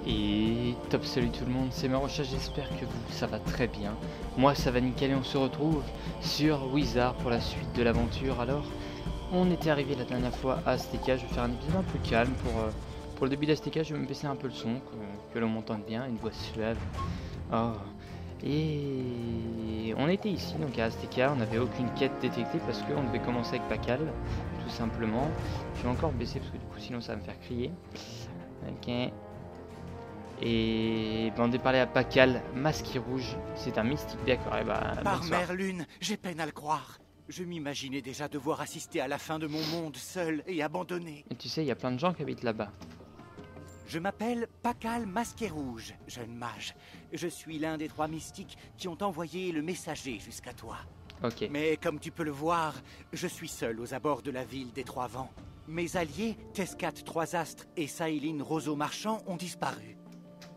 Et top, salut tout le monde, c'est Marocha, j'espère que vous ça va très bien. Moi ça va nickel et on se retrouve sur Wizard pour la suite de l'aventure. Alors, on était arrivé la dernière fois à Azteca, je vais faire un épisode un peu calme pour le début d'Azteca, je vais me baisser un peu le son, que l'on m'entende bien, une voix suave. Oh. Et on était ici, donc à Azteca, on n'avait aucune quête détectée parce qu'on devait commencer avec Pakal, tout simplement. Je vais encore baisser parce que du coup sinon ça va me faire crier. Ok. Et ben, on est parlé à Pakal, Masqué Rouge, c'est un mystique d'accord. Et bah, Par Merlune, j'ai peine à le croire. Je m'imaginais déjà devoir assister à la fin de mon monde seul et abandonné. Et tu sais, il y a plein de gens qui habitent là-bas. Je m'appelle Pakal Masqué Rouge, jeune mage. Je suis l'un des 3 mystiques qui ont envoyé le messager jusqu'à toi. Ok. Mais comme tu peux le voir, je suis seul aux abords de la ville des 3 vents. Mes alliés, Tescat 3 Astres et Saïline Roseau Marchand, ont disparu.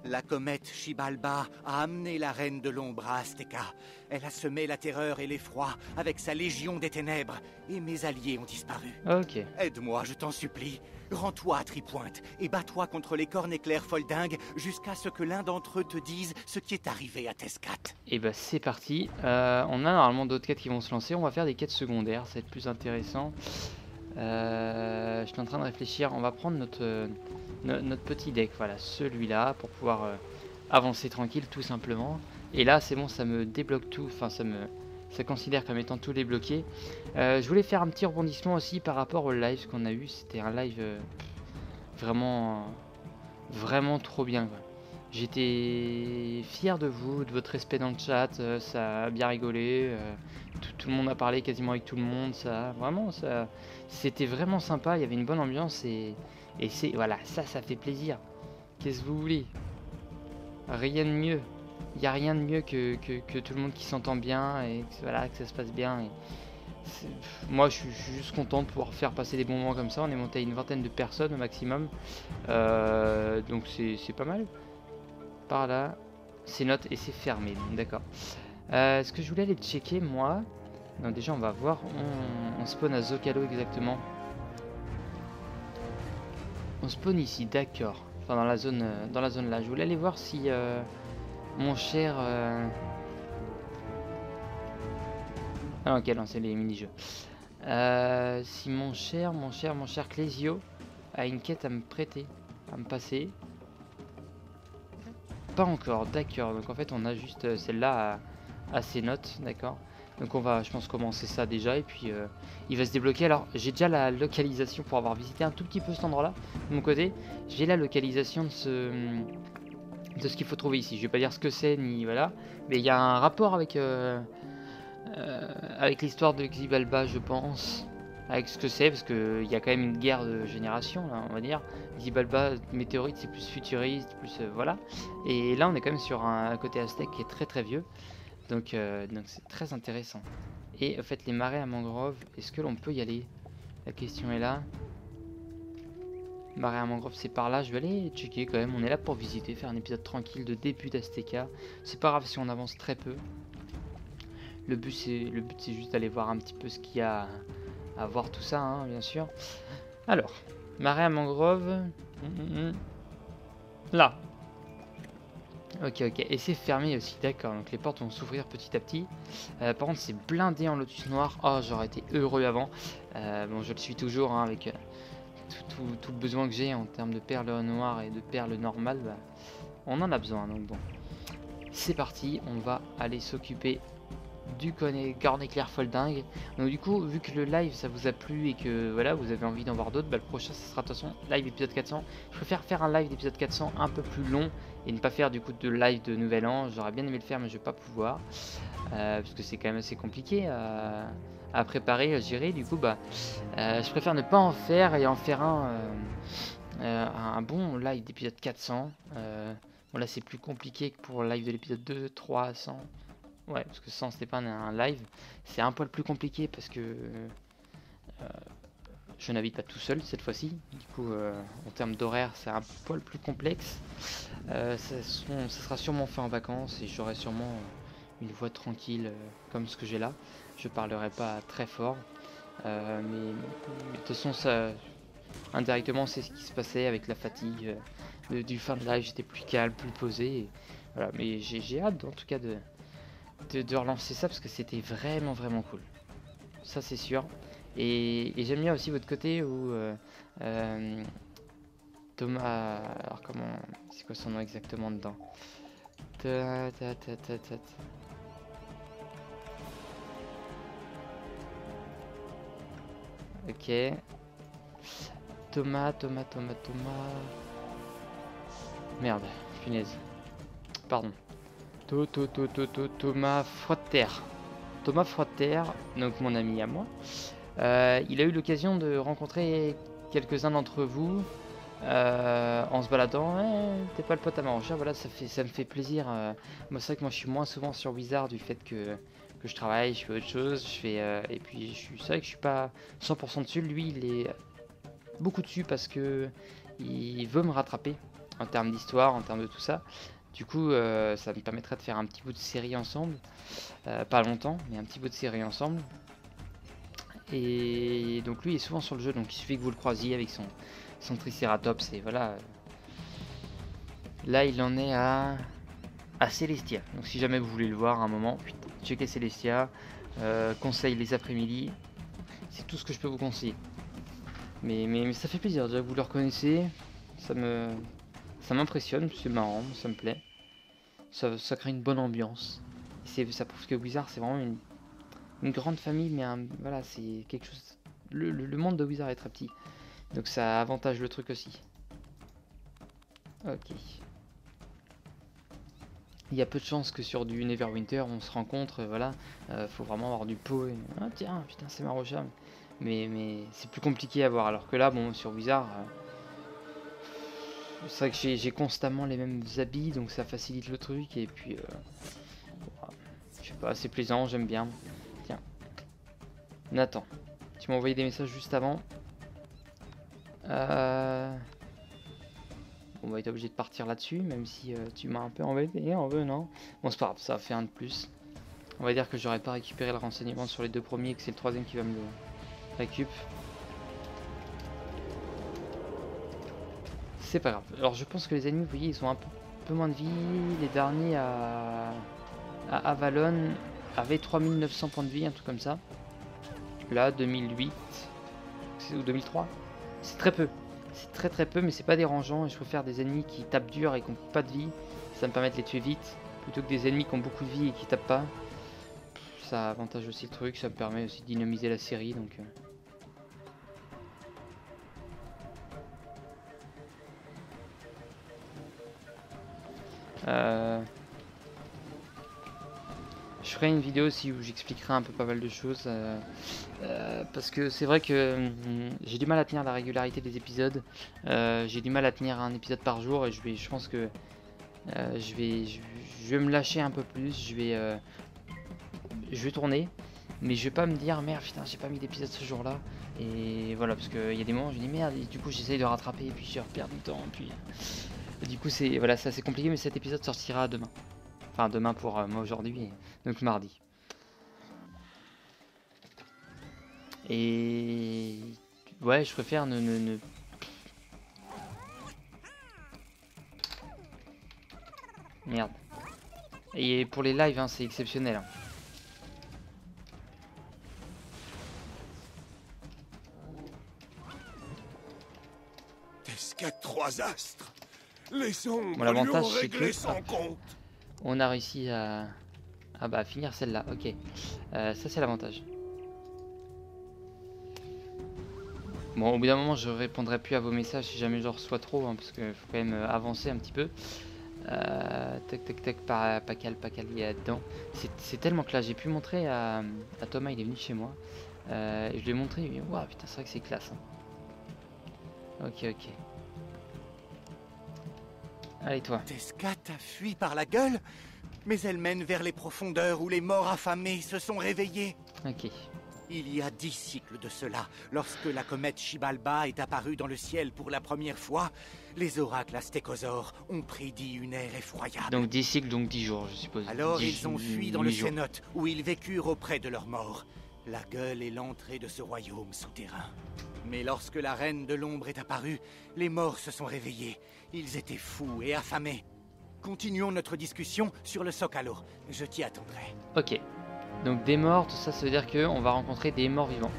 La comète Xibalba a amené la reine de l'ombre à Azteca. Elle a semé la terreur et l'effroi avec sa légion des ténèbres, et mes alliés ont disparu. Ok. Aide-moi, je t'en supplie. Rends-toi à Tripointe et bats-toi contre les cornes éclairs foldingues jusqu'à ce que l'un d'entre eux te dise ce qui est arrivé à Tescat. Et bah c'est parti. On a normalement d'autres quêtes qui vont se lancer. On va faire des quêtes secondaires, ça va être plus intéressant. Je suis en train de réfléchir. On va prendre notre petit deck, voilà, celui-là, pour pouvoir avancer tranquille, tout simplement. Et là, c'est bon, ça me débloque tout. Enfin, ça considère comme étant tout débloqué. Je voulais faire un petit rebondissement aussi par rapport au live qu'on a eu. C'était un live vraiment, vraiment trop bien, quoi. J'étais fier de vous, de votre respect dans le chat, ça a bien rigolé, tout le monde a parlé quasiment avec tout le monde, c'était vraiment sympa, il y avait une bonne ambiance et voilà, ça fait plaisir. Qu'est-ce que vous voulez? Rien de mieux, il n'y a rien de mieux que tout le monde qui s'entend bien et voilà, que ça se passe bien. Moi je suis juste content de pouvoir faire passer des bons moments comme ça, on est monté à une vingtaine de personnes au maximum, donc c'est pas mal. Par là, c'est note et c'est fermé, d'accord. Est-ce que je voulais aller checker moi? Non, déjà on va voir, on spawn à Zocalo exactement. On spawn ici, d'accord. Enfin dans la zone là. Je voulais aller voir si mon cher ah ok, non, c'est les mini-jeux. Si mon cher Clésio a une quête à me prêter, à me passer. Pas encore, d'accord. Donc en fait on a juste celle-là à ses notes, d'accord. Donc on va, je pense, commencer ça déjà et puis il va se débloquer. Alors j'ai déjà la localisation pour avoir visité un tout petit peu cet endroit-là. De mon côté, j'ai la localisation de ce qu'il faut trouver ici. Je vais pas dire ce que c'est ni voilà, mais il y a un rapport avec l'histoire de Xibalba, je pense. Avec ce que c'est, parce qu'il y a quand même une guerre de génération, là, on va dire. Xibalba, météorite, c'est plus futuriste, plus voilà. Et là, on est quand même sur un côté aztèque qui est très très vieux. Donc c'est très intéressant. Et en fait, les marais à mangrove, est-ce que l'on peut y aller? La question est là. Marais à mangrove, c'est par là. Je vais aller checker quand même. On est là pour visiter, faire un épisode tranquille de début d'Azteca. C'est pas grave si on avance très peu. Le but, c'est juste d'aller voir un petit peu ce qu'il y a à voir, tout ça, hein, bien sûr. Alors, marais à mangrove. Là. Ok, et c'est fermé aussi, d'accord. Donc les portes vont s'ouvrir petit à petit. Par contre, c'est blindé en lotus noir. Oh, j'aurais été heureux avant. Bon, je le suis toujours, hein, avec tout le besoin que j'ai en termes de perles noires et de perles normales. Bah, on en a besoin, donc bon. C'est parti, on va aller s'occuper du corne éclair foldingue. Donc du coup, vu que le live ça vous a plu et que voilà, vous avez envie d'en voir d'autres, bah, le prochain ça sera de toute façon live épisode 400. Je préfère faire un live d'épisode 400 un peu plus long et ne pas faire du coup de live de nouvel an. J'aurais bien aimé le faire mais je vais pas pouvoir parce que c'est quand même assez compliqué à préparer, à gérer. Du coup bah je préfère ne pas en faire et en faire un bon live d'épisode 400. Bon là c'est plus compliqué que pour le live de l'épisode 2, 3, 100. Ouais, parce que 100 c'était pas un live. C'est un poil plus compliqué parce que je n'habite pas tout seul cette fois-ci. Du coup, en termes d'horaire, c'est un poil plus complexe. Ça sera sûrement fait en vacances et j'aurai sûrement une voix tranquille comme ce que j'ai là. Je parlerai pas très fort. Mais de toute façon, ça, indirectement c'est ce qui se passait avec la fatigue du fin de live. J'étais plus calme, plus posé. Et voilà, mais j'ai hâte en tout cas de relancer ça parce que c'était vraiment cool. Ça c'est sûr. Et j'aime bien aussi votre côté où Thomas... Alors comment... C'est quoi son nom exactement dedans? Ok. Thomas. Merde, punaise. Pardon. Thomas Froidterre. Thomas Froidterre, donc mon ami à moi. Il a eu l'occasion de rencontrer quelques-uns d'entre vous en se baladant. T'es pas le pote à manger, voilà, ça me fait plaisir. Moi, c'est vrai que moi je suis moins souvent sur Wizard du fait que je travaille, je fais autre chose, et puis c'est vrai que je suis pas 100% dessus. Lui, il est beaucoup dessus parce que il veut me rattraper en termes d'histoire, en termes de tout ça. Du coup, ça me permettrait de faire un petit bout de série ensemble, pas longtemps, mais un petit bout de série ensemble. Et donc lui il est souvent sur le jeu, donc il suffit que vous le croisiez avec son Triceratops, et voilà. Là il en est à Celestia, donc si jamais vous voulez le voir à un moment, checkez Celestia, conseille les après-midi, c'est tout ce que je peux vous conseiller. Mais ça fait plaisir, déjà vous le reconnaissez, ça m'impressionne, c'est marrant, ça me plaît, ça crée une bonne ambiance. Ça prouve que Wizard c'est vraiment une grande famille, mais voilà, c'est quelque chose. Le monde de Wizard est très petit, donc ça avantage le truc aussi. Ok. Il y a peu de chances que sur du Neverwinter on se rencontre, voilà. Faut vraiment avoir du pot. Ah tiens, putain, c'est Marochat. Mais c'est plus compliqué à voir, alors que là, bon, sur Wizard, c'est vrai que j'ai constamment les mêmes habits, donc ça facilite le truc, et puis je sais pas, c'est plaisant, j'aime bien. Nathan, tu m'as envoyé des messages juste avant. Bon bah il est obligé de partir là-dessus, même si tu m'as un peu embêté en venant. Bon c'est pas grave, ça a fait un de plus. On va dire que j'aurais pas récupéré le renseignement sur les deux premiers, que c'est le troisième qui va me le récup. C'est pas grave. Alors je pense que les ennemis, vous voyez, ils ont un peu moins de vie. Les derniers à Avalon avaient 3900 points de vie, un truc comme ça. Là, 2008 ou 2003, c'est très peu. C'est très peu, mais c'est pas dérangeant. Et je préfère des ennemis qui tapent dur et qui n'ont pas de vie. Ça me permet de les tuer vite, plutôt que des ennemis qui ont beaucoup de vie et qui tapent pas. Ça avantage aussi le truc, ça me permet aussi de dynamiser la série. Donc je ferai une vidéo aussi où j'expliquerai un peu pas mal de choses, parce que c'est vrai que j'ai du mal à tenir la régularité des épisodes, j'ai du mal à tenir un épisode par jour, et je pense que je vais me lâcher un peu plus, je vais tourner, mais je vais pas me dire merde putain j'ai pas mis d'épisode ce jour là, et voilà, parce qu'il y a des moments où je dis merde, et du coup j'essaye de rattraper, et puis je perds du temps, et puis du coup c'est voilà, ça c'est compliqué, mais cet épisode sortira demain. Enfin demain pour moi aujourd'hui, donc mardi. Et ouais, je préfère ne... Merde. Et pour les lives, hein, c'est exceptionnel. Hein. Tescat 3 astres. Les ombres bon, l'avantage c'est que on a réussi à finir celle-là. Ok, ça c'est l'avantage. Bon, au bout d'un moment, je répondrai plus à vos messages si jamais je reçois trop, hein, parce qu'il faut quand même avancer un petit peu. Tac, pas cal, il y a dedans. C'est tellement que là, j'ai pu montrer à Thomas, il est venu chez moi. Et je lui ai montré, il m'a dit, waouh, putain, c'est vrai que c'est classe. Hein. Ok. Allez, toi. Tescat a fui par la gueule, mais elle mène vers les profondeurs où les morts affamés se sont réveillés. Ok. Il y a 10 cycles de cela, lorsque la comète Xibalba est apparue dans le ciel pour la première fois, les oracles astécosaures ont prédit une ère effroyable. Donc 10 cycles, donc 10 jours, je suppose. Alors ils ont fui dans le cénote, où ils vécurent auprès de leurs morts. La gueule est l'entrée de ce royaume souterrain. Mais lorsque la reine de l'ombre est apparue, les morts se sont réveillés. Ils étaient fous et affamés. Continuons notre discussion sur le Socalo. Je t'y attendrai. Ok. Donc des morts, tout ça, ça veut dire qu'on va rencontrer des morts vivants.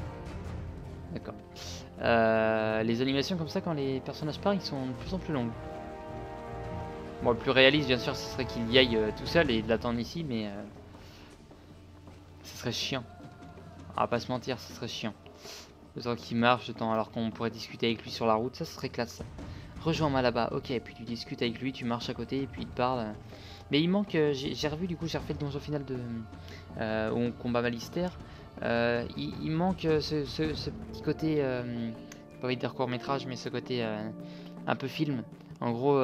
D'accord. Les animations comme ça, quand les personnages parlent, ils sont de plus en plus longues. Bon, le plus réaliste, bien sûr, ce serait qu'il y aille tout seul et de l'attendre ici, mais... ce serait chiant. On va pas se mentir, ce serait chiant. Le temps qu'il marche, le temps alors qu'on pourrait discuter avec lui sur la route, ça serait classe ça. Rejoins-moi là-bas, ok, puis tu discutes avec lui, tu marches à côté et puis il te parle. Mais il manque, j'ai revu du coup, j'ai refait le donjon final de où on combat Malister. Il manque ce petit côté, pas envie de dire court métrage, mais ce côté un peu film. En gros,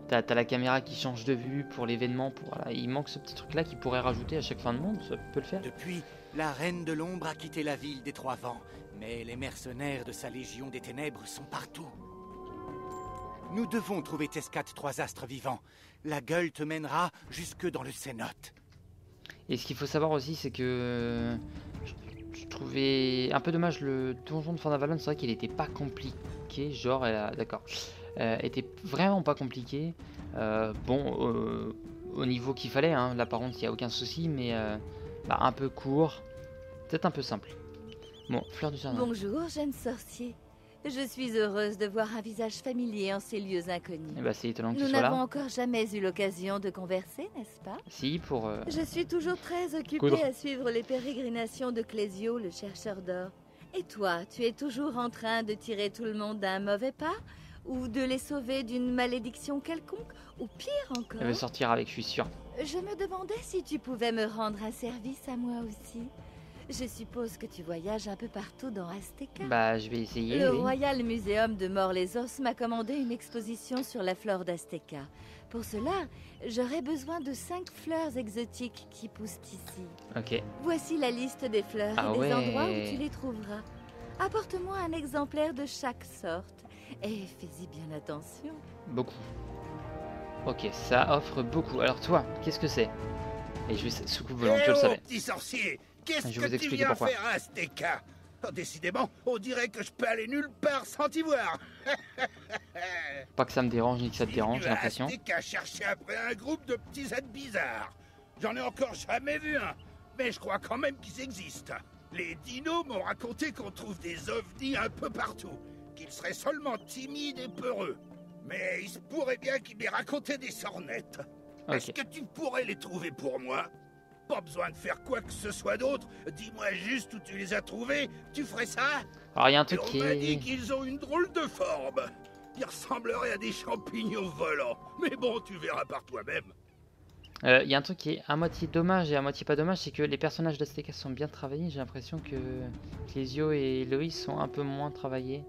t'as la caméra qui change de vue pour l'événement. Voilà. Il manque ce petit truc là qui pourrait rajouter à chaque fin de monde, ça peut le faire. Depuis, la reine de l'ombre a quitté la ville des Trois Vents, mais les mercenaires de sa légion des ténèbres sont partout. Nous devons trouver Tescat Trois Astres vivant. La gueule te mènera jusque dans le cénote. Et ce qu'il faut savoir aussi, c'est que je trouvais un peu dommage le donjon de Fornavalon. C'est vrai qu'il était pas compliqué, genre, d'accord, était vraiment pas compliqué. Bon, au niveau qu'il fallait, hein, là par contre, il n'y a aucun souci, mais bah, un peu court, peut-être un peu simple. Bon, fleur du jardin. Bonjour, jeune sorcier. Je suis heureuse de voir un visage familier en ces lieux inconnus. Eh bah, c'est étonnant que tu Nous sois n'avons là. encore jamais eu l'occasion de converser, n'est-ce pas? Si, pour... Je suis toujours très occupée Coudre. à suivre les pérégrinations de Clésio, le chercheur d'or. Et toi, tu es toujours en train de tirer tout le monde d'un mauvais pas? Ou de les sauver d'une malédiction quelconque? Ou pire encore? Elle veut sortir avec, je suis sûr. Je me demandais si tu pouvais me rendre un service à moi aussi. Je suppose que tu voyages un peu partout dans Azteca. Bah, je vais essayer. Le oui. Royal Museum de Mort-les-Os m'a commandé une exposition sur la flore d'Azteca. Pour cela, j'aurais besoin de 5 fleurs exotiques qui poussent ici. Ok. Voici la liste des fleurs Ah et des ouais. endroits où tu les trouveras. Apporte-moi un exemplaire de chaque sorte. Et fais-y bien attention. Beaucoup. Ok, ça offre beaucoup. Alors toi, qu'est-ce que c'est? Et je vais soucoupe volante, je le savais. petit sorcier, qu'est-ce Je vais vous que tu expliquer viens pourquoi. faire à Azteca? Oh, décidément, on dirait que je peux aller nulle part sans t'y voir. Pas que ça me dérange ni que ça te dérange, j'ai l'impression. Azteca chercher après un groupe de petits êtres bizarres. J'en ai encore jamais vu un, mais je crois quand même qu'ils existent. Les dinos m'ont raconté qu'on trouve des ovnis un peu partout, qu'ils seraient seulement timides et peureux. Mais il se pourrait bien qu'ils m'aient raconté des sornettes. Est-ce Ok. que tu pourrais les trouver pour moi? Pas besoin de faire quoi que ce soit d'autre. Dis-moi juste où tu les as trouvés, tu ferais ça? Alors il y a un Et truc on qui m'a dit est... qu'ils ont une drôle de forme. Ils ressembleraient à des champignons volants. Mais bon, tu verras par toi-même. Il y a un truc qui est à moitié dommage et à moitié pas dommage, c'est que les personnages d'Azteca sont bien travaillés. J'ai l'impression que Clésio et Loïs sont un peu moins travaillés.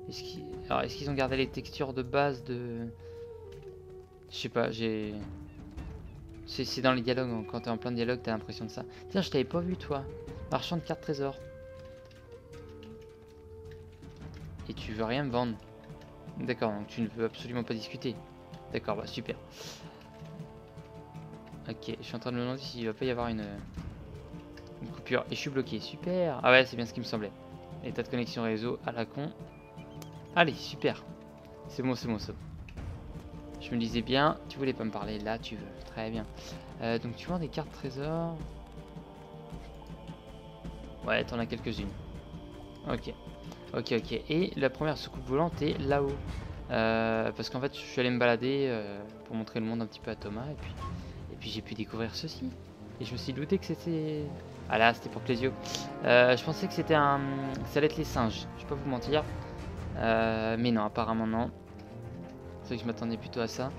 Est-ce qu'ils ont gardé les textures de base de... Je sais pas, j'ai... C'est dans les dialogues, hein. Quand t'es en plein dialogue, t'as l'impression de ça. Tiens, je t'avais pas vu, toi. Marchand de cartes trésor. Et tu veux rien me vendre. D'accord, donc tu ne veux absolument pas discuter. D'accord, bah super. Ok, je suis en train de me demander s'il va pas y avoir une coupure. Et je suis bloqué, super. Ah ouais, c'est bien ce qui me semblait. État de connexion réseau à la con. Allez, super. C'est bon, c'est bon, c'est bon. Je me disais bien, tu voulais pas me parler, là tu veux. Très bien. Donc tu vends des cartes trésor. Ouais, t'en as quelques-unes. Ok. Ok, ok. Et la première soucoupe volante est là-haut. Parce qu'en fait, je suis allé me balader pour montrer le monde un petit peu à Thomas. Et puis j'ai pu découvrir ceci. Et je me suis douté que c'était... Ah là, c'était pour Clésio. Je pensais que c'était un... ça allait être les singes. Je vais pas vous mentir. Mais non, apparemment non. C'est vrai que je m'attendais plutôt à ça.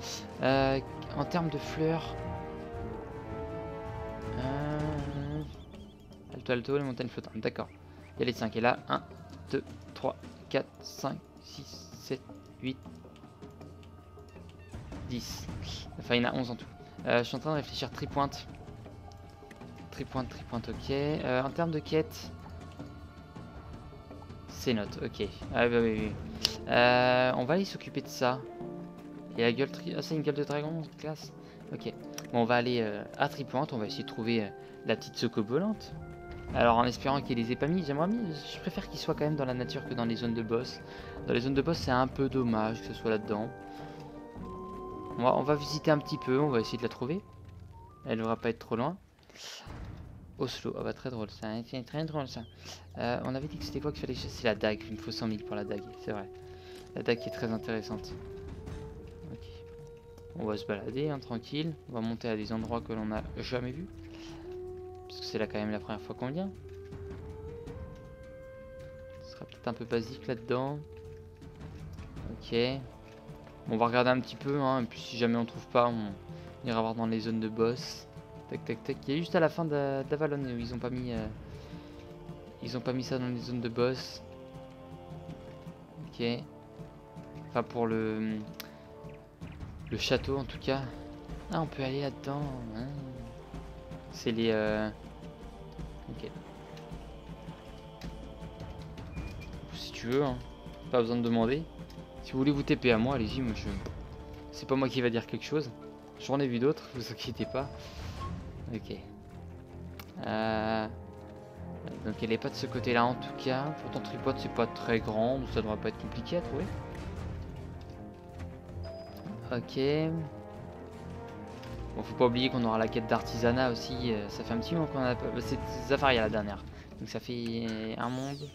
En termes de fleurs... Alto Alto, les montagnes flottantes. D'accord. Il y a les 5. Et là, 1, 2, 3, 4, 5, 6, 7, 8, 10. Enfin, il y en a 11 en tout. Je suis en train de réfléchir tripointe. Tripointe, ok. En termes de quête... C'est note, ok. Ah bah oui. On va aller s'occuper de ça. Et la gueule... Ah, c'est une gueule de dragon, classe. Ok. Bon, on va aller à Tripointe. On va essayer de trouver la petite soucoupe volante. Alors en espérant qu'ils les aient pas mis, je préfère qu'ils soient quand même dans la nature que dans les zones de boss. Dans les zones de boss c'est un peu dommage que ce soit là-dedans. On va visiter un petit peu, on va essayer de la trouver. Elle devra pas être trop loin. Oslo, ah bah très drôle ça, c'est très drôle ça. On avait dit que c'était quoi qu'il fallait chasser? La dague, il me faut 100 000 pour la dague, c'est vrai. La dague qui est très intéressante. Ok. On va se balader hein, tranquille, on va monter à des endroits que l'on n'a jamais vus. Parce que c'est là quand même la première fois qu'on vient. Ce sera peut-être un peu basique là-dedans. Ok. Bon, on va regarder un petit peu, hein, et puis si jamais on trouve pas, on ira voir dans les zones de boss. Tac tac tac. Il y a juste à la fin d'Avalon où ils ont pas mis ça dans les zones de boss. Ok. Enfin pour le château en tout cas. Ah on peut aller là-dedans. Hein. C'est les ok. Si tu veux, hein. Pas besoin de demander. Si vous voulez vous TP à moi, allez-y, moi je. C'est pas moi qui va dire quelque chose. J'en ai vu d'autres, vous inquiétez pas. Ok. Donc elle est pas de ce côté-là en tout cas. Pour ton tripode c'est pas très grand, donc ça devrait pas être compliqué à trouver. Ok. Bon, faut pas oublier qu'on aura la quête d'artisanat aussi. Ça fait un petit moment qu'on a pas. C'est Zafaria la dernière. Donc ça fait un monde.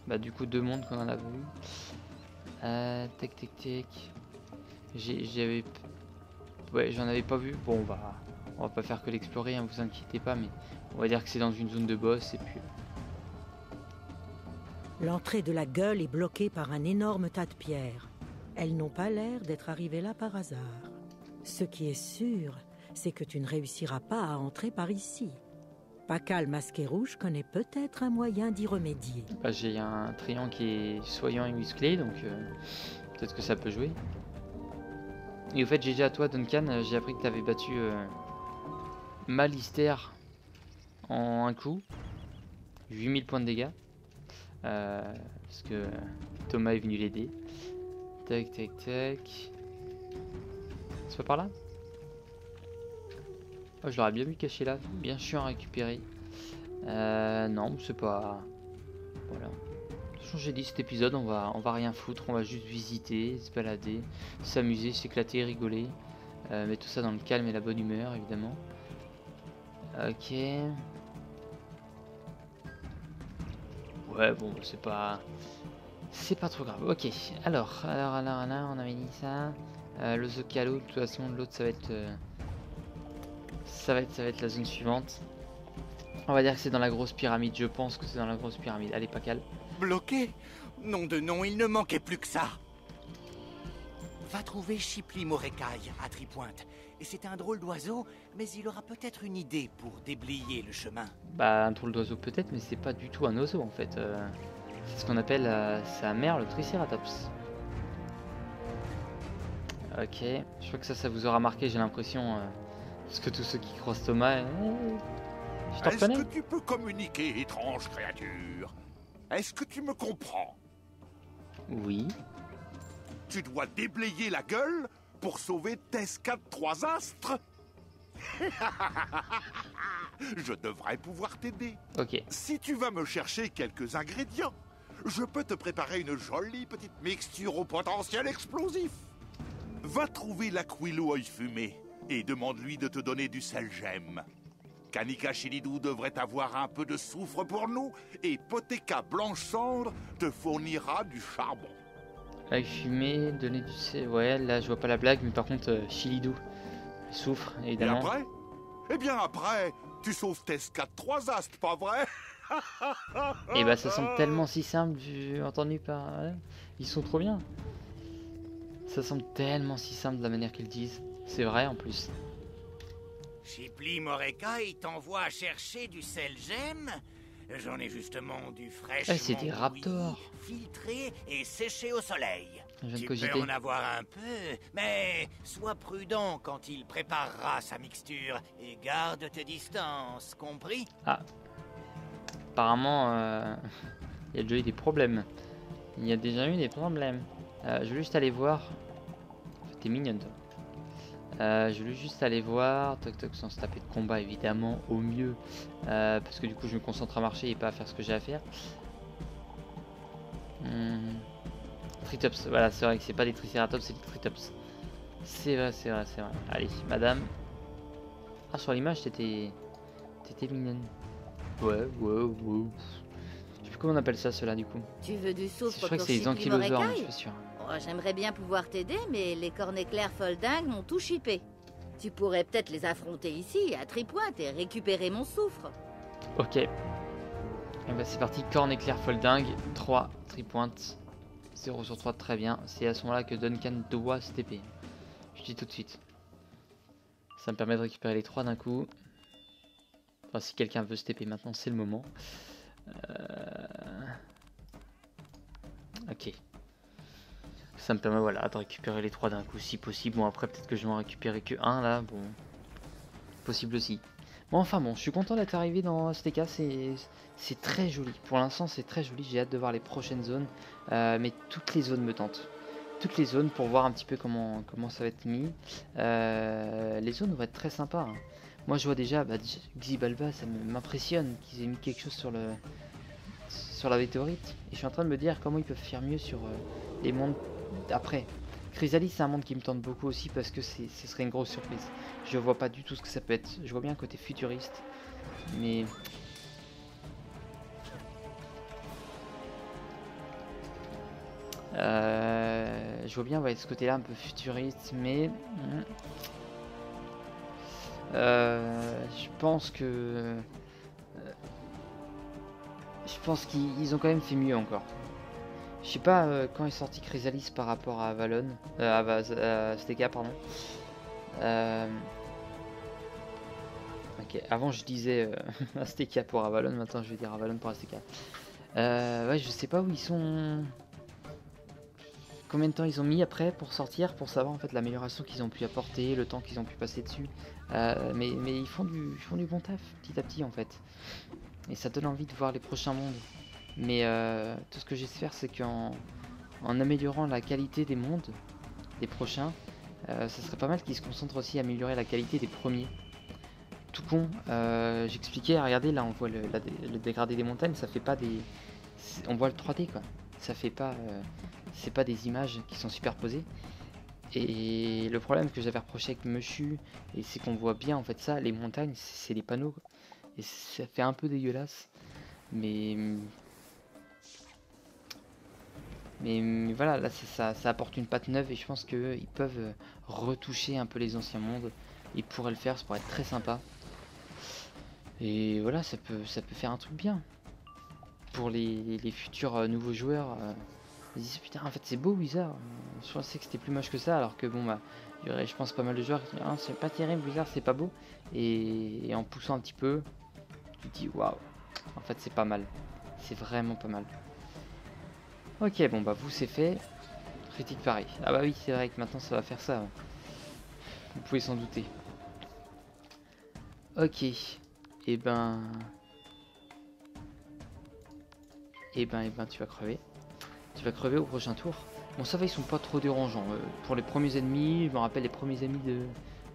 Bah du coup 2 mondes qu'on en a vu. Tac tac tac. J'avais. Ouais, j'en avais pas vu. Bon on va pas faire que l'explorer, hein, vous inquiétez pas, mais on va dire que c'est dans une zone de boss et puis. L'entrée de la gueule est bloquée par un énorme tas de pierres. Elles n'ont pas l'air d'être arrivées là par hasard. Ce qui est sûr, c'est que tu ne réussiras pas à entrer par ici. Pakal Masqué Rouge connaît peut-être un moyen d'y remédier. Bah, j'ai un triangle qui est soyant et musclé, donc peut-être que ça peut jouer. Et au fait, GG à toi, Duncan, j'ai appris que tu avais battu Malister en un coup. 8000 points de dégâts. Parce que Thomas est venu l'aider. Tac, tac, tac. C'est pas par là? Oh, je l'aurais bien vu caché là. Bien chiant à récupérer. Non, c'est pas... Voilà. De toute façon, j'ai dit cet épisode, on va rien foutre. On va juste visiter, se balader, s'amuser, s'éclater, rigoler. Mais tout ça dans le calme et la bonne humeur, évidemment. Ok. Ouais, bon, c'est pas trop grave. Ok. Alors, on avait dit ça. Le Zocalo, de toute façon, l'autre, ça va être la zone suivante. On va dire que c'est dans la grosse pyramide. Je pense que c'est dans la grosse pyramide. Allez, Pakal. Bloqué? Nom de nom, il ne manquait plus que ça. Va trouver Chipli Morekai à Tripointe. Et c'est un drôle d'oiseau, mais il aura peut-être une idée pour déblayer le chemin. Bah, un drôle d'oiseau peut-être, mais c'est pas du tout un oiseau en fait. C'est ce qu'on appelle sa mère, le Triceratops. Ok, je crois que ça vous aura marqué, j'ai l'impression. Parce que tous ceux qui croisent Thomas... je t'en reconnais. Est-ce que tu peux communiquer, étrange créature? Est-ce que tu me comprends? Oui. Tu dois déblayer la gueule pour sauver Tescat 3 astres? Je devrais pouvoir t'aider. Ok. Si tu vas me chercher quelques ingrédients, je peux te préparer une jolie petite mixture au potentiel explosif. Va trouver l'Aquilo œil fumé et demande-lui de te donner du sel gemme. Kanika Chilidou devrait avoir un peu de soufre pour nous et Poteka Blanche Cendre te fournira du charbon. Œil fumé, donner du sel. Ouais, là je vois pas la blague, mais par contre, Chilidou souffre évidemment. Et après? Eh bien après, tu sauves Tescat 3 astres, pas vrai? Et bah ça semble tellement si simple, entendu par... Ils sont trop bien. Ça semble tellement si simple de la manière qu'ils disent. C'est vrai en plus. Chipli Morekai t'envoie chercher du sel gemme. J'en ai justement du fraîchement c'est des raptors. bouilli, filtré et séché au soleil. Je viens de Tu cogiter. peux en avoir un peu, mais sois prudent quand il préparera sa mixture et garde tes distances, compris? Ah. Apparemment, il y a déjà eu des problèmes. Il y a déjà eu des problèmes. Je vais juste aller voir. T'es mignonne toi. Je voulais juste aller voir, toc toc, sans se taper de combat évidemment, au mieux, parce que du coup je me concentre à marcher et pas à faire ce que j'ai à faire. Tritops, voilà, c'est vrai que c'est pas des Triceratops, c'est des Tritops. C'est vrai, c'est vrai, c'est vrai. Allez, madame. Ah, sur l'image, t'étais mignonne. Ouais. Je sais plus comment on appelle ça, cela du coup. Tu veux du Je soufre crois que pour c'est les chipper ankylosaures, mais je Morecaille? suis sûr. Oh, j'aimerais bien pouvoir t'aider, mais les cornets clairs foldingues m'ont tout chippé. Tu pourrais peut-être les affronter ici, à Tripointe, et récupérer mon soufre. Ok. Et bah c'est parti, corne éclair folding, 3 tripointes, 0 sur 3, très bien. C'est à ce moment-là que Duncan doit se TP. Je dis tout de suite. Ça me permet de récupérer les 3 d'un coup. Enfin, si quelqu'un veut se TP maintenant, c'est le moment. Ok. Ça me permet voilà, de récupérer les 3 d'un coup si possible. Bon après peut-être que je vais en récupérer que 1 là. Bon. Possible aussi. Bon enfin bon, je suis content d'être arrivé dans STK, c'est très joli. Pour l'instant c'est très joli, j'ai hâte de voir les prochaines zones. Mais toutes les zones me tentent. Toutes les zones pour voir un petit peu comment ça va être mis. Les zones vont être très sympas. Hein. Moi je vois déjà, Xibalba, ça m'impressionne qu'ils aient mis quelque chose sur la météorite. Et je suis en train de me dire comment ils peuvent faire mieux sur les mondes après. Chrysalis c'est un monde qui me tente beaucoup aussi parce que ce serait une grosse surprise. Je vois pas du tout ce que ça peut être. Je vois bien un côté futuriste. Mais... je vois bien ouais, ce côté là un peu futuriste. Mais... je pense que... je pense qu'ils ont quand même fait mieux encore. Je sais pas quand est sorti Chrysalis par rapport à Avalon, à STK pardon. Ok, avant je disais STK pour Avalon, maintenant je vais dire Avalon pour STK. Ouais, je sais pas où ils sont. Combien de temps ils ont mis après pour sortir, pour savoir en fait l'amélioration qu'ils ont pu apporter, le temps qu'ils ont pu passer dessus. Mais ils font du bon taf petit à petit en fait. Et ça donne envie de voir les prochains mondes. Mais tout ce que j'espère c'est qu'en améliorant la qualité des mondes, des prochains, ça serait pas mal qu'ils se concentrent aussi à améliorer la qualité des premiers. Tout con, j'expliquais, regardez là on voit le dégradé des montagnes, ça fait pas des... On voit le 3D quoi, ça fait pas... c'est pas des images qui sont superposées. Et le problème que j'avais reproché avec Mushu, et c'est qu'on voit bien en fait ça, les montagnes c'est les panneaux quoi. Et ça fait un peu dégueulasse. Mais voilà, là ça apporte une patte neuve et je pense qu'ils peuvent retoucher un peu les anciens mondes. Ils pourraient le faire, ça pourrait être très sympa. Et voilà, ça peut faire un truc bien. Pour les futurs nouveaux joueurs, ils disent putain en fait c'est beau Wizard. Je pensais que c'était plus moche que ça alors que bon bah il y aurait je pense pas mal de joueurs qui disent ah, c'est pas terrible Wizard, c'est pas beau. Et en poussant un petit peu, tu te dis waouh, en fait c'est pas mal. C'est vraiment pas mal. Ok, bon bah vous c'est fait. Critique pareil. Ah bah oui, c'est vrai que maintenant ça va faire ça. Vous pouvez s'en douter. Ok. Et ben, tu vas crever. Tu vas crever au prochain tour. Bon, ça va, ils sont pas trop dérangeants. Pour les premiers ennemis, je me rappelle les premiers ennemis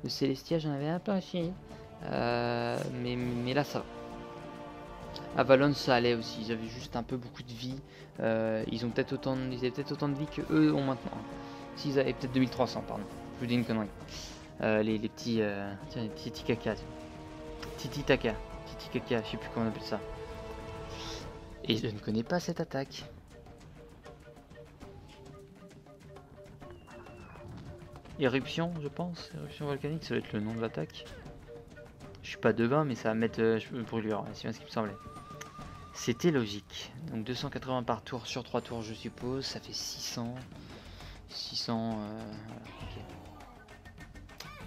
de Celestia, j'en avais un peu à chier. Mais là, ça va. Avalon, ça allait aussi. Ils avaient juste un peu beaucoup de vie. Ils avaient peut-être autant de vie que eux ont maintenant. S'ils avaient peut-être 2300, pardon. Je vous dis une connerie. Les petits, tiens, les petits caca. Tititaka, Titikaka, je sais plus comment on appelle ça. Et je ne connais pas cette attaque. Éruption, je pense. Éruption volcanique, ça doit être le nom de l'attaque. Je suis pas devin, mais ça va mettre brûlure, c'est bien ce qui me semblait. C'était logique. Donc 280 par tour sur 3 tours, je suppose. Ça fait 600.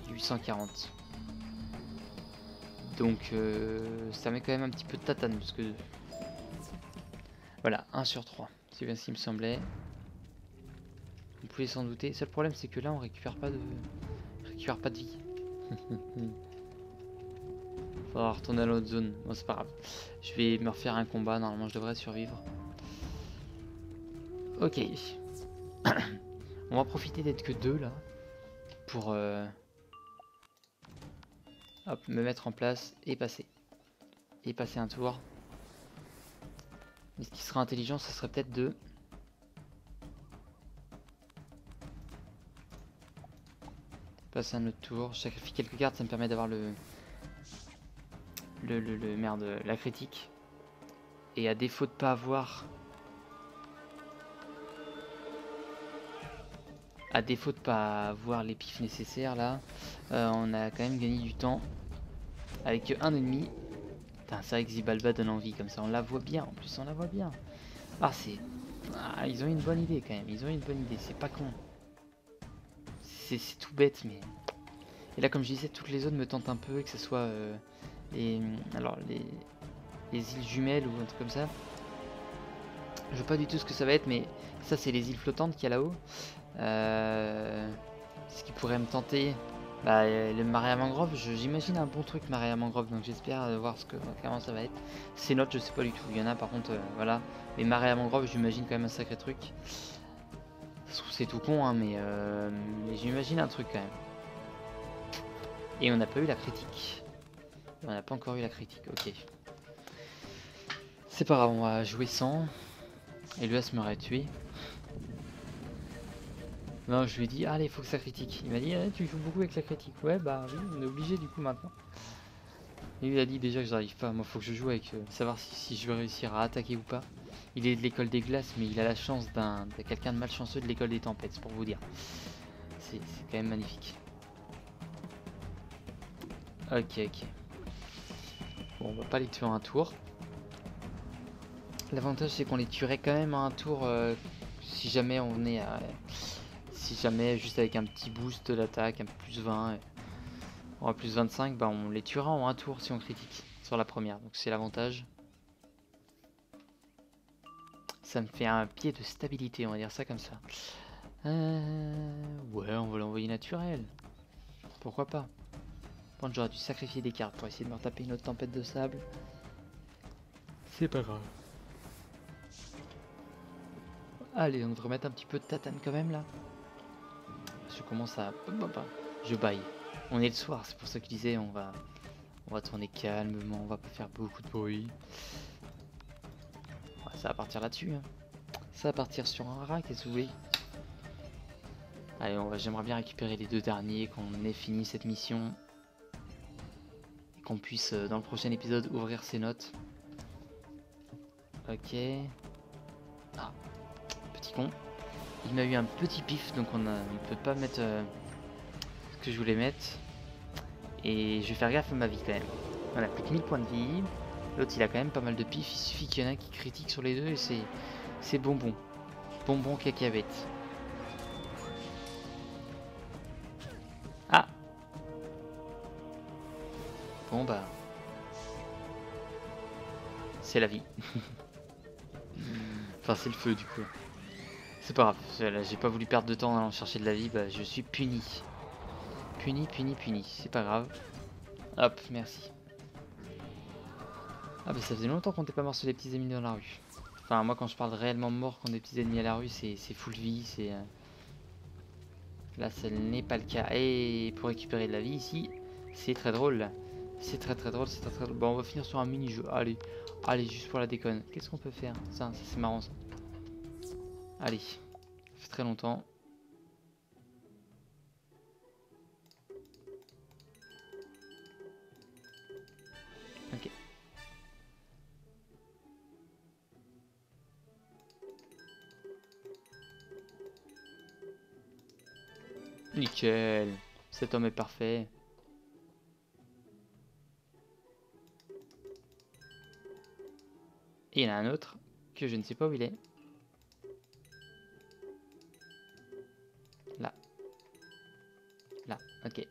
840. Donc ça met quand même un petit peu de tatane parce que voilà, 1 sur 3, c'est bien ce qui me semblait. Vous pouvez s'en douter. Le seul problème c'est que là on récupère pas de vie. Faudra retourner à l'autre zone. Bon c'est pas grave. Je vais me refaire un combat, normalement je devrais survivre. Ok. On va profiter d'être que 2 là. Pour Hop, me mettre en place et passer. Et passer un tour. Mais ce qui serait intelligent, ce serait peut-être de... passer un autre tour. Je sacrifie quelques cartes, ça me permet d'avoir merde, la critique. Et à défaut de pas avoir... À défaut de pas avoir les pifs nécessaires là, on a quand même gagné du temps avec un ennemi. Putain, c'est vrai que Xibalba donne envie comme ça, on la voit bien, en plus on la voit bien. Ah c'est... Ah, ils ont une bonne idée quand même, ils ont une bonne idée, c'est pas con. C'est tout bête mais... Et là comme je disais, toutes les zones me tentent un peu, que ce soit alors les îles jumelles ou un truc comme ça. Je vois pas du tout ce que ça va être, mais ça c'est les îles flottantes qu'il y a là-haut. Ce qui pourrait me tenter, bah, le marais à mangrove, j'imagine un bon truc marais à mangrove, donc j'espère voir comment ça va être. Ces notes je sais pas du tout, il y en a par contre, voilà. Les marais à mangrove j'imagine quand même un sacré truc. C'est tout con hein, mais j'imagine un truc quand même. Et on n'a pas eu la critique. On n'a pas encore eu la critique, ok. C'est pas grave, on va jouer sans. Et lui, me m'aurait tué. Non, je lui ai dit, allez, il faut que ça critique. Il m'a dit, tu joues beaucoup avec la critique. Ouais, bah oui, on est obligé du coup maintenant. Et lui, il a dit déjà que j'arrive pas. Moi, faut que je joue avec savoir si je vais réussir à attaquer ou pas. Il est de l'école des glaces, mais il a la chance de quelqu'un de malchanceux de l'école des tempêtes, c'est pour vous dire. C'est quand même magnifique. Ok, ok. Bon, on va pas les tuer en un tour. L'avantage, c'est qu'on les tuerait quand même en un tour si jamais on venait à... Si jamais, juste avec un petit boost de l'attaque, un plus 20, on va plus 25, bah on les tuera en un tour si on critique sur la première. Donc c'est l'avantage. Ça me fait un pied de stabilité, on va dire ça comme ça. Ouais, on va l'envoyer naturel. Pourquoi pas. Bon, j'aurais dû sacrifier des cartes pour essayer de me retaper une autre tempête de sable. C'est pas grave. Allez, on va remettre un petit peu de tatane quand même là. Je commence à... Je baille. On est le soir, c'est pour ça que je disais, on va tourner calmement, on va pas faire beaucoup de bruit. Ouais, ça va partir là-dessus. Hein. Ça va partir sur un rat, qu'est-ce que vous voulez? Allez, j'aimerais bien récupérer les deux derniers, qu'on ait fini cette mission. Et qu'on puisse, dans le prochain épisode, ouvrir ses notes. Ok. Ah, petit con. Il m'a eu un petit pif, donc on ne peut pas mettre ce que je voulais mettre. Et je vais faire gaffe à ma vie quand même. On a plus que 1000 points de vie. L'autre il a quand même pas mal de pif. Il suffit qu'il y en a un qui critique sur les deux et c'est bonbon. Bonbon cacahuète. Ah. Bon bah. C'est la vie. Enfin c'est le feu du coup. C'est pas grave. J'ai pas voulu perdre de temps en allant chercher de la vie. Bah je suis puni. Puni. C'est pas grave. Hop, merci. Ah bah ça faisait longtemps qu'on n'était pas mort sur les petits ennemis dans la rue. Enfin moi quand je parle réellement mort contre des petits ennemis à la rue c'est full vie, c'est... Là ça n'est pas le cas. Et pour récupérer de la vie ici, c'est très drôle. C'est très drôle, c'est très drôle. Bon on va finir sur un mini-jeu, allez, juste pour la déconne. Qu'est-ce qu'on peut faire? Ça c'est marrant ça. Allez, ça fait très longtemps. Ok. Nickel, cet homme est parfait. Et il y en a un autre que je ne sais pas où il est. Là. Là, ok.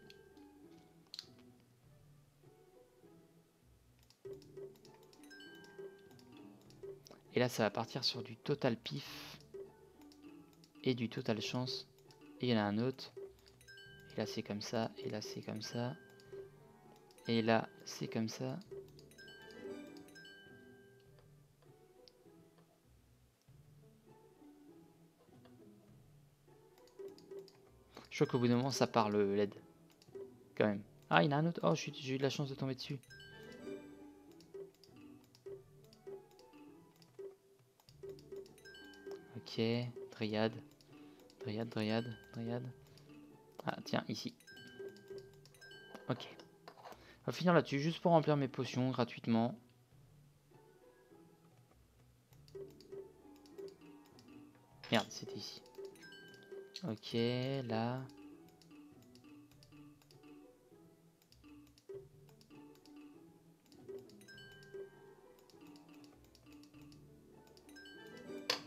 Et là ça va partir sur du total pif. Et du total chance. Et il y en a un autre. Et là c'est comme ça. Et là c'est comme ça. Et là c'est comme ça. Je crois qu'au bout d'un moment ça part le LED. Quand même. Ah, il y en a un autre. Oh, j'ai eu de la chance de tomber dessus. Ok, dryade. Dryade. Ah, tiens, ici. Ok. On va finir là-dessus, juste pour remplir mes potions gratuitement. Merde, c'était ici. Ok, là.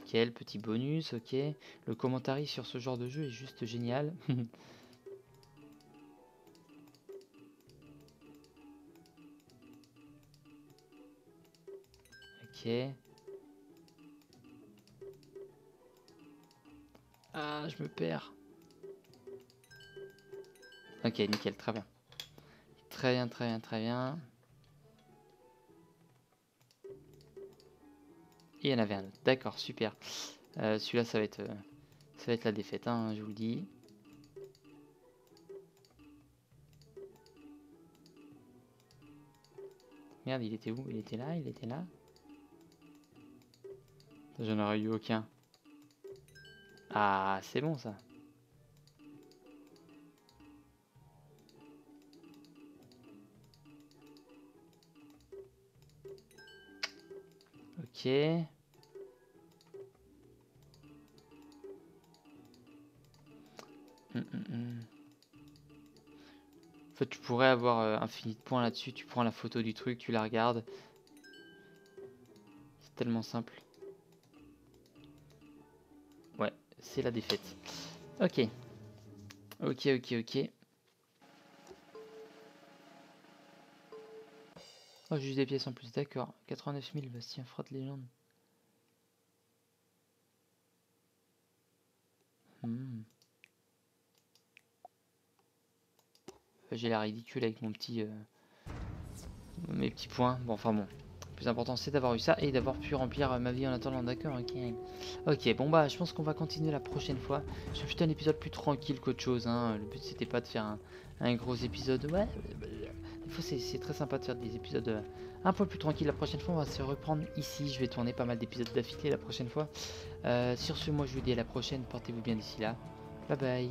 Ok, le petit bonus, ok. Le commentaire sur ce genre de jeu est juste génial. Ok. Ah, je me perds. Ok, nickel, très bien. Très bien. Et il y en avait un autre. D'accord, super. Celui-là, ça va être la défaite, hein, je vous le dis. Merde, il était où? Il était là, J'en aurais eu aucun. Ah, c'est bon ça. Ok. En fait, tu pourrais avoir infini de points là-dessus. Tu prends la photo du truc, tu la regardes. C'est tellement simple. Ouais, c'est la défaite. Ok. Oh, juste des pièces en plus, d'accord. 89 000, Bastien Frotte légende. J'ai l'air ridicule avec mon petit... mes petits points. Bon, enfin bon. Le plus important, c'est d'avoir eu ça et d'avoir pu remplir ma vie en attendant, d'accord, ok. Ok, bon bah, je pense qu'on va continuer la prochaine fois. C'est plutôt un épisode plus tranquille qu'autre chose, hein. Le but, c'était pas de faire un gros épisode. Ouais, des fois, c'est très sympa de faire des épisodes un peu plus tranquilles. La prochaine fois, on va se reprendre ici. Je vais tourner pas mal d'épisodes d'affilée la prochaine fois. Sur ce, moi, je vous dis à la prochaine. Portez-vous bien d'ici là. Bye bye.